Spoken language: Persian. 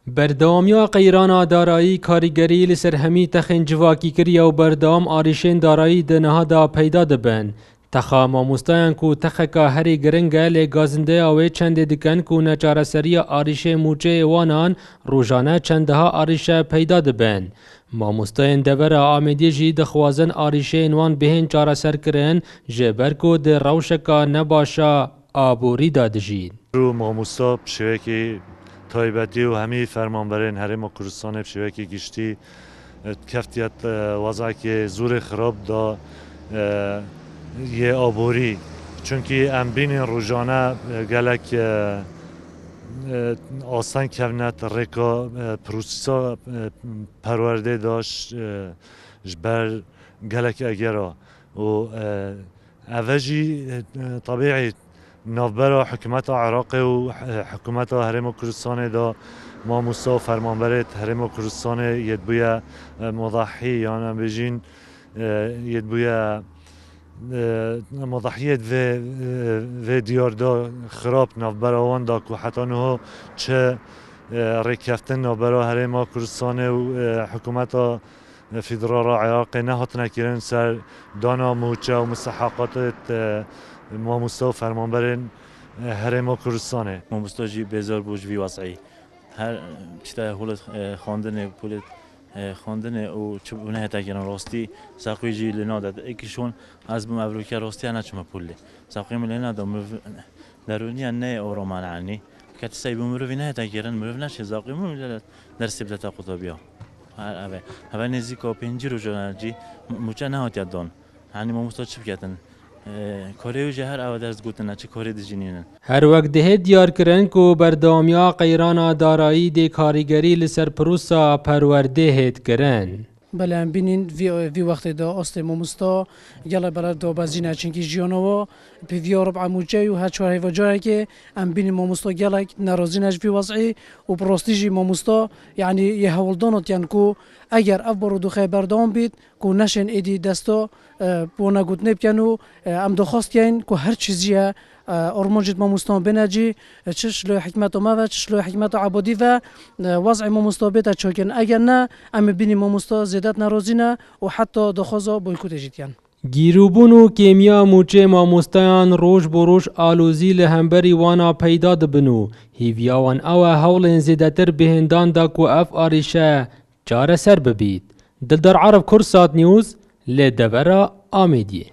بردامیا قیرانا دارایی کاریگری لسر همی تخین جواکی کری و بردام آریشین دارایی دنها دا پیدا دبن. تخا ماموستایان کو تخکا هری گرنگه لگازنده آوه چند دکن کو نچارسری آریشه موچه وانان روزانه چندها آریشه پیدا دبن. ماموستایان دور آمدی جی دخوازن آریشه وان بهن چارسر کرن جبر کو ده روشکا نباشا آبوری داد جید. رو ماموستا بشوه که تایبتی و همی فرمانبرین هرم و کردستان بشوه که گشتی کفتیت وضعی که زور خراب دا یه آبوری چونکه ام بین روزانه گلک آسان کونت رکا پروسیسا پرورده داشت جبر گلک اگرا و اوجی طبیعی نوبرا حکومت عراق و حکومت هرم کردستان دا ماموسا و فرمانبرت هرم کردستان یدبویا مضحی یعنی بجین یدبویا مضحیت و دیار دا خراب نوبرا وان دا که حتی نه چه رکفتن نوبرا هرم کردستان و حکومت فدرال عراق نه هات نکردن سر دانا موچه و مستحقات ماموستا و فرمانبرین هرم کردستانه. ماموستا جی بزار بوج وی وضعی هر چیتا هولت خواندن پولت خواندن و چه نه تاگران راستی ساقوی جی لنا داد ایکشون از بم افریقا راستی انا چما پوله ساقوی لنا داد درونی نه اورومان عنی کات سایب مرو نه تاگران مرو نشه ساقوی مرو درس بلتا قطبیا هوا نزدیک و پنجی رو جناجی موچه نه هات یادن یعنی ماموستا چی بکردن کاری و جهر آوا درس گوتن چه کاری دیجینن هر وقت ده دیار کرن کو بردامیا قیرانا دارایی ده کاریگری لسر پروسا پرورده هید کرن. بله ام بینین وی وقت دا است ماموستا یلا برای دو بازینه چنکی جیانوا پیوی ربع موجی و هر چهار هیوجایی که ام بینین ماموستا یلا نرازینش وی وضعی و پروستیجی ماموستا یعنی یه هولدانات یعنی کو اگر افبرو دو خیبر دام بید کو نشن ایدی دستا بونا گوت نبکنو ام دخواست یعن کو هر چیزیه ارمانجت ماموستان بنجی چش لو حکمت ما و چش لو حکمت عبادی و وضع ماموستا بیت چوکن اگر نه ام بینیم ماموستا زیادت ناراضینه و حتی دخوازا بایکوت جیتین. گیروبون و کیمیا موچه ماموستایان روش بروش آلوزی لهمبری وانا پیدا دبنو هیویاوان او هولن زیادتر بهندان دا کو اف آریشه چاره سر ببید. دلدار عرب کرسات نیوز لدورا آمیدیه.